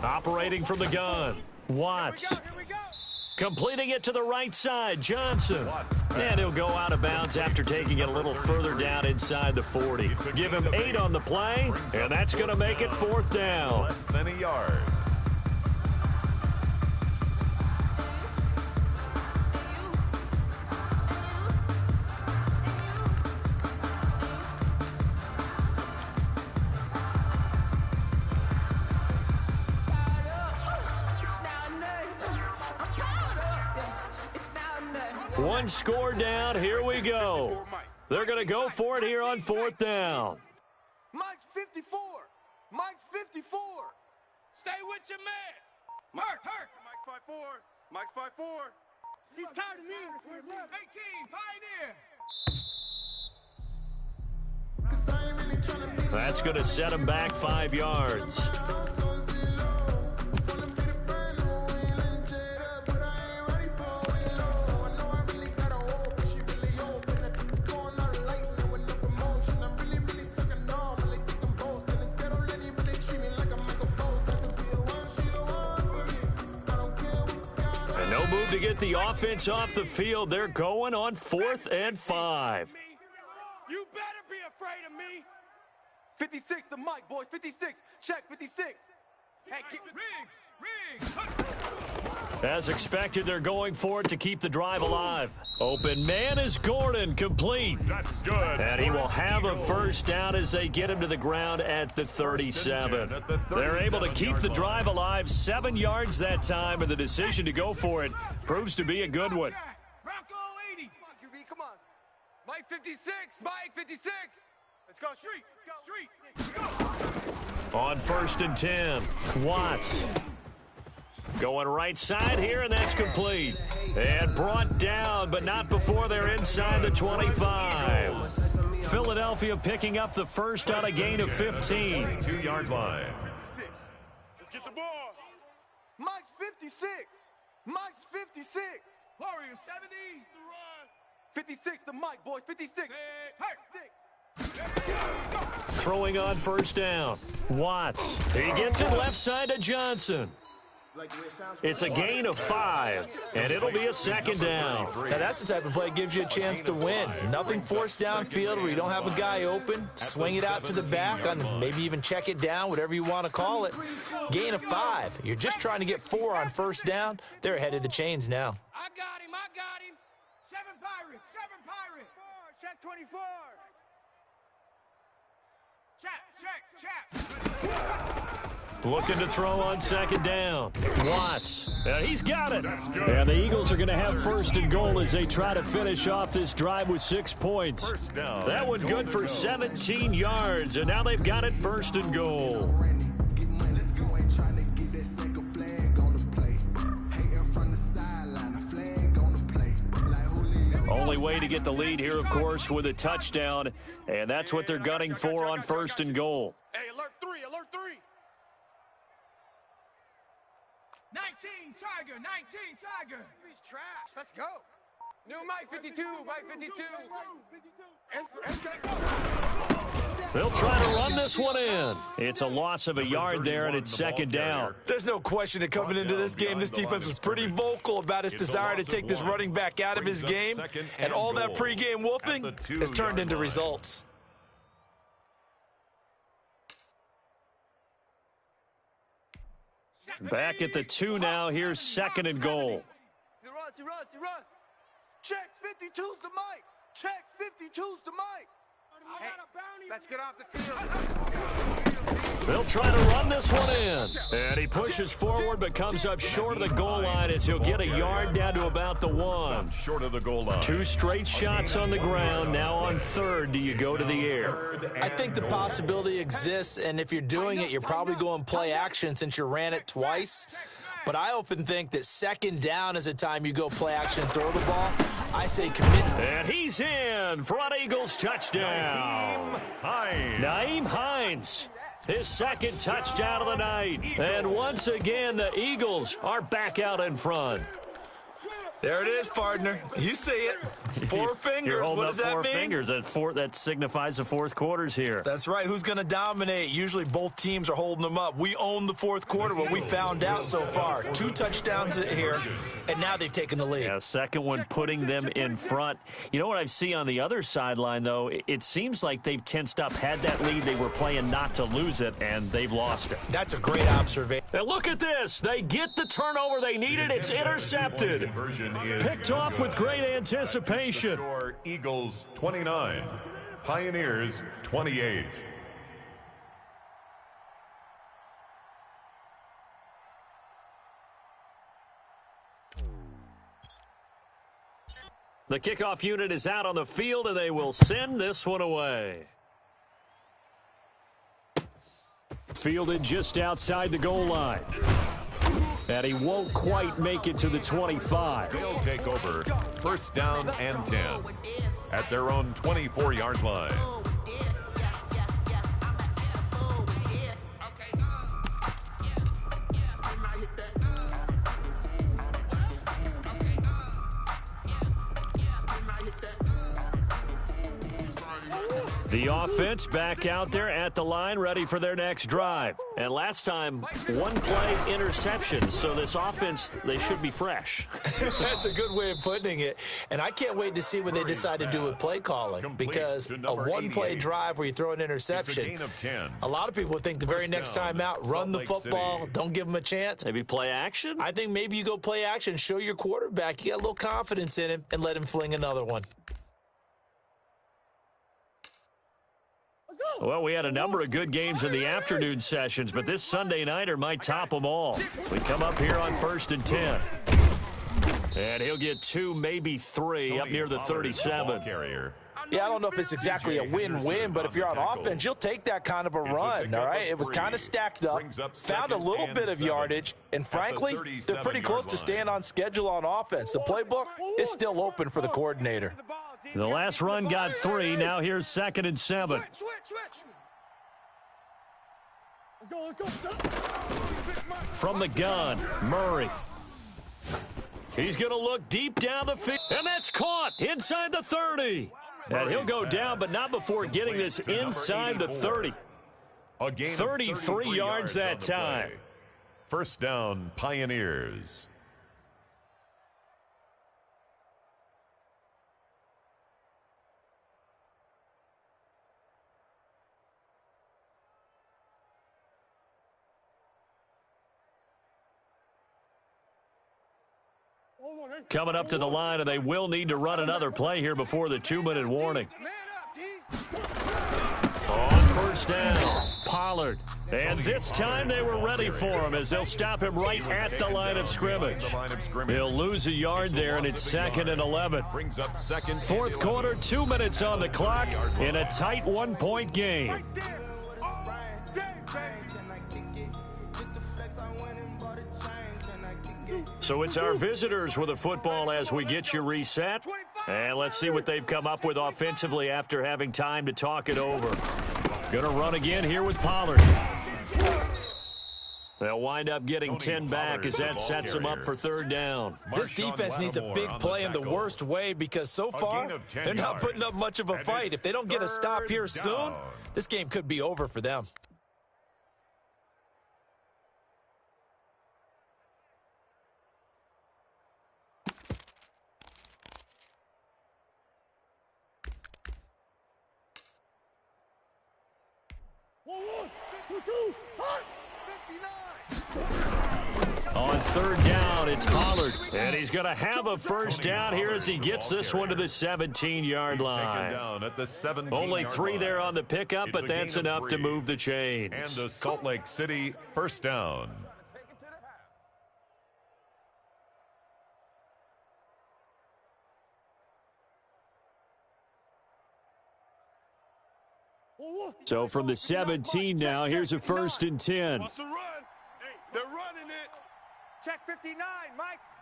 Operating from the gun. Watts. Here we go. Completing it to the right side. Johnson. And he'll go out of bounds after taking it a little further down inside the 40. Give him 8 on the play, and that's going to make it 4th down. Less than a yard. One score down. Here we go. They're going to go for it here on 4th down. Mike's 54. Mike's 54. Stay with your man. Hurt. Mike's 5'4". Mike's 5'4". He's tired of me. 18, Pioneer. That's going to set him back 5 yards. No move to get the offense off the field. They're going on 4th and 5. You better be afraid of me. 56 to Mike, boys. 56. Check 56. Hey, Riggs. As expected, they're going for it to keep the drive alive. Open man is Gordon, complete. That's good. And he will have a 1st down as they get him to the ground at the 37. They're able to keep the drive alive, 7 yards that time, and the decision to go for it proves to be a good one. Rocco 80. Come on. Mike 56. Mike 56. Let's go street. Let's go. On 1st and 10, Watts. Going right side here, and that's complete. And brought down, but not before they're inside the 25. Philadelphia picking up the first on a gain of 15. 2-yard line. Let's get the ball. Mike's 56. Mike's 56. Warrior 70. 56 to Mike, boys. 56. Throwing on first down. Watts. He gets it left side to Johnson. It's a gain of 5, and it'll be a second down. Now, that's the type of play that gives you a chance to win. Nothing forced downfield where you don't have a guy open. Swing it out to the back, on maybe even check it down, whatever you want to call it. Gain of 5. You're just trying to get 4 on first down. They're ahead of the chains now. I got him. 7 Pirates. 7 Pirates. Check 24. Check. Looking to throw on second down. Watts. And he's got it. And the Eagles are going to have first and goal as they try to finish off this drive with 6 points. That one good for 17 yards, and now they've got it first and goal. Only way to get the lead here, of course, with a touchdown, and that's what they're gunning for on first and goal. Hey, alert 3, alert 3. 19 Tiger. He's trash. Let's go. New Mike 52, Mike 52. They'll try to run this one in. It's a loss of a yard there, and it's second down. There's no question that coming into this game, this defense was pretty vocal about its desire to take this running back out of his game, and all that pregame wolfing has turned into results. Back at the 2 now. Here's second and goal. He runs. Check 52's to Mike. Check 52's to Mike. Hey, let's get off the field. They'll try to run this one in. And he pushes forward but comes up short of the goal line as he'll get a yard down to about the 1. Short of the goal line. 2 straight shots on the ground. Now on third, do you go to the air? I think the possibility exists, and if you're doing it, you're probably going play action since you ran it twice. But I often think that second down is a time you go play action and throw the ball. I say commit. And he's in. Front Eagles touchdown. Nyheim Hines. His second touchdown of the night. And once again, the Eagles are back out in front. There it is, partner. You see it. 4 fingers. You're holding what up does that 4 mean? fingers. That signifies the fourth quarter's here. That's right. Who's going to dominate? Usually both teams are holding them up. We own the fourth quarter, what we found out so far. 2 touchdowns here, and now they've taken the lead. Yeah, second one putting them in front. You know what I see on the other sideline, though? It seems like they've tensed up, had that lead. They were playing not to lose it, and they've lost it. That's a great observation. And look at this. They get the turnover they needed. It's intercepted. Picked off with great anticipation. Eagles 29, Pioneers 28. The kickoff unit is out on the field, and they will send this one away. Fielded just outside the goal line. And he won't quite make it to the 25. They'll take over first down and 10 at their own 24-yard line. The offense back out there at the line, ready for their next drive. And last time, 1 play interception. So this offense, they should be fresh. That's a good way of putting it. And I can't wait to see what they decide to do with play calling. Because a 1-play drive where you throw an interception, a lot of people would think the very next time out, run the football, don't give them a chance. Maybe play action? I think maybe you go play action, show your quarterback, you got a little confidence in him, and let him fling another one. Well, we had a number of good games in the afternoon sessions, but this Sunday nighter might top them all. We come up here on 1st and 10. And he'll get 2, maybe 3, up near the 37. Yeah, I don't know if it's exactly a win-win, but if you're on offense, you'll take that kind of a run, all right? It was kind of stacked up, found a little bit of yardage, and frankly, they're pretty close to staying on schedule on offense. The playbook is still open for the coordinator. The last run got 3. Now here's 2nd and 7. Let's go. From the gun, Murray. He's going to look deep down the field, and that's caught inside the 30. And he'll go down, but not before getting this inside the 30. 33 yards that time. First down, Pioneers. Coming up to the line, and they will need to run another play here before the 2-minute warning. On first down, Pollard. And this time they were ready for him as they'll stop him right at the line of scrimmage. He'll lose a yard there, and it's 2nd and 11. Fourth quarter, 2 minutes on the clock in a tight 1-point game. So it's our visitors with the football as we get you reset. And let's see what they've come up with offensively after having time to talk it over. Going to run again here with Pollard. They'll wind up getting 10 back as that sets them up for 3rd down. This defense needs a big play in the worst way because so far they're not putting up much of a fight. If they don't get a stop here soon, this game could be over for them. On 3rd down, it's Pollard. And he's going to have a first down here as he gets this one to the 17-yard line. Only 3 there on the pickup, but that's enough to move the chains. And the Salt Lake City first down. So from the 17 now, here's a 1st and 10. Wants to run. They're running it. Check 59.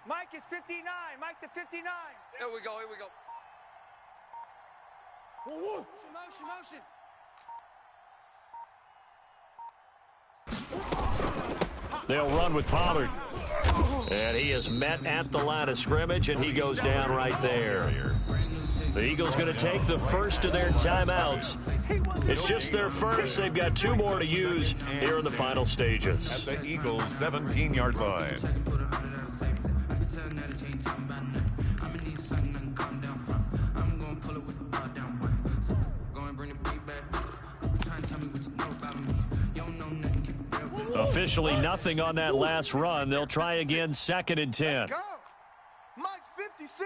Mike is 59. Mike the 59. Here we go. Motion. They'll run with Pollard. And he is met at the line of scrimmage, and he goes down right there. The Eagles going to take the first of their timeouts. It's just their first. They've got 2 more to use here in the final stages. At the Eagles' 17-yard line. Officially nothing on that last run. They'll try again, 2nd and 10. Go. Mike 56.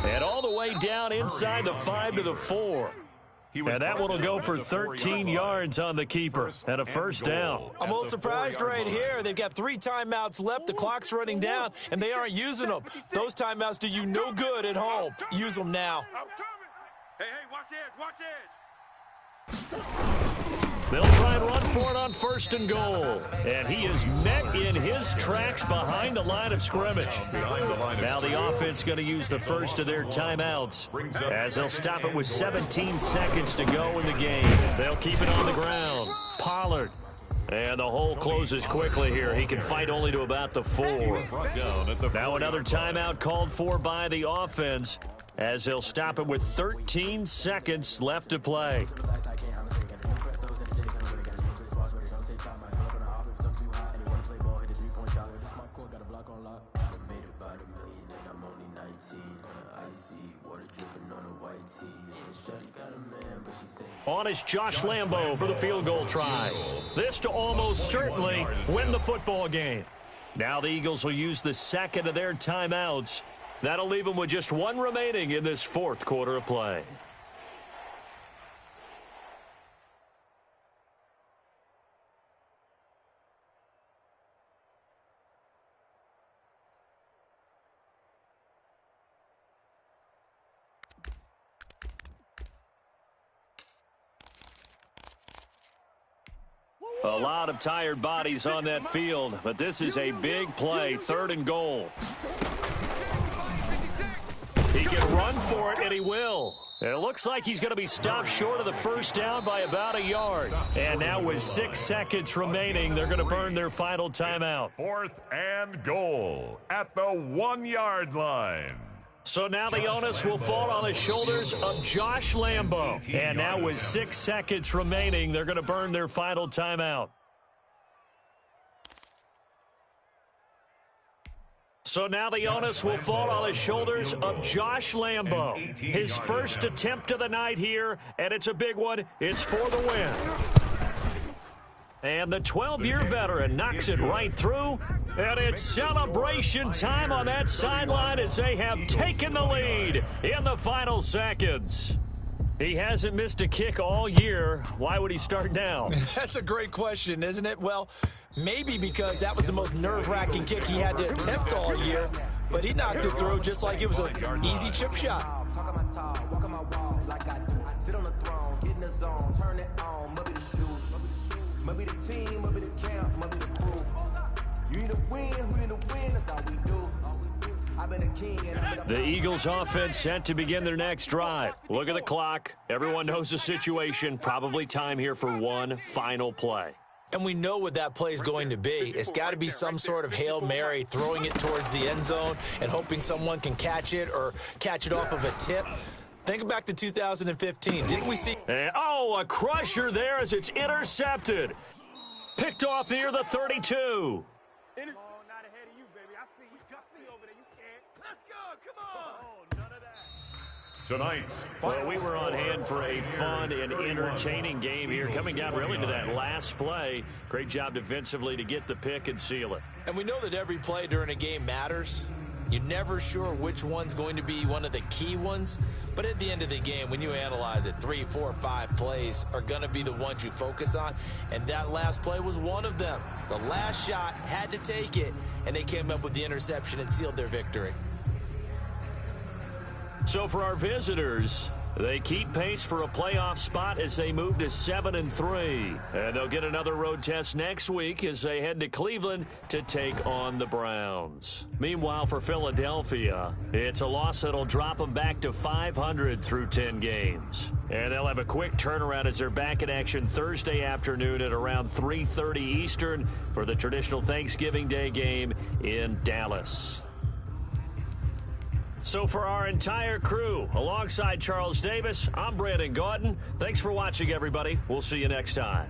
And all the way down inside the 5 to the 4. And that one will go for 13 yards on the keeper and a first down. I'm a little surprised right here. They've got 3 timeouts left. The clock's running down, and they aren't using them. Those timeouts do you no good at home. Use them now. Hey, watch edge. They'll try and run for it on 1st and goal. And he is met in his tracks behind the line of scrimmage. Now the offense going to use the first of their timeouts as they'll stop it with 17 seconds to go in the game. They'll keep it on the ground. Pollard. And the hole closes quickly here. He can fight only to about the 4. Now another timeout called for by the offense as they'll stop it with 13 seconds left to play. On is Josh Lambo for the field goal try. This to almost certainly win the football game. Now the Eagles will use the second of their timeouts. That'll leave them with just 1 remaining in this 4th quarter of play. A lot of tired bodies on that field, but this is a big play, 3rd and goal. He can run for it, and he will. It looks like he's going to be stopped short of the first down by about a yard. And now with 6 seconds remaining, they're going to burn their final timeout. 4th and goal at the 1-yard line. So now the onus will fall on the shoulders of Josh Lambo. And now with 6 seconds remaining, they're going to burn their final timeout. So now the onus will fall on the shoulders of Josh Lambo. His first attempt of the night here, and it's a big one. It's for the win. And the 12-year veteran knocks it right through. And it's celebration time on that sideline as they have taken the lead in the final seconds. He hasn't missed a kick all year. Why would he start now? That's a great question, isn't it? Well, maybe because that was the most nerve-wracking kick he had to attempt all year, but he knocked it through just like it was an easy chip shot. The Eagles offense set to begin their next drive. Look at the clock. Everyone knows the situation. Probably time here for one final play. And we know what that play is going to be. It's got to be some sort of Hail Mary, throwing it towards the end zone and hoping someone can catch it or catch it off of a tip. Think back to 2015. Didn't we see? A crusher there as it's intercepted. Picked off near the 32. Tonight's well, we were on hand for a fun and entertaining game here, coming down really to that last play. Great job defensively to get the pick and seal it. And we know that every play during a game matters. You're never sure which one's going to be one of the key ones. But at the end of the game, when you analyze it, 3, 4, 5 plays are going to be the ones you focus on. And that last play was one of them. The last shot had to take it, and they came up with the interception and sealed their victory. So for our visitors, they keep pace for a playoff spot as they move to 7-3. And they'll get another road test next week as they head to Cleveland to take on the Browns. Meanwhile, for Philadelphia, it's a loss that'll drop them back to 500 through 10 games. And they'll have a quick turnaround as they're back in action Thursday afternoon at around 3:30 Eastern for the traditional Thanksgiving Day game in Dallas. So for our entire crew, alongside Charles Davis, I'm Brandon Gaudin. Thanks for watching, everybody. We'll see you next time.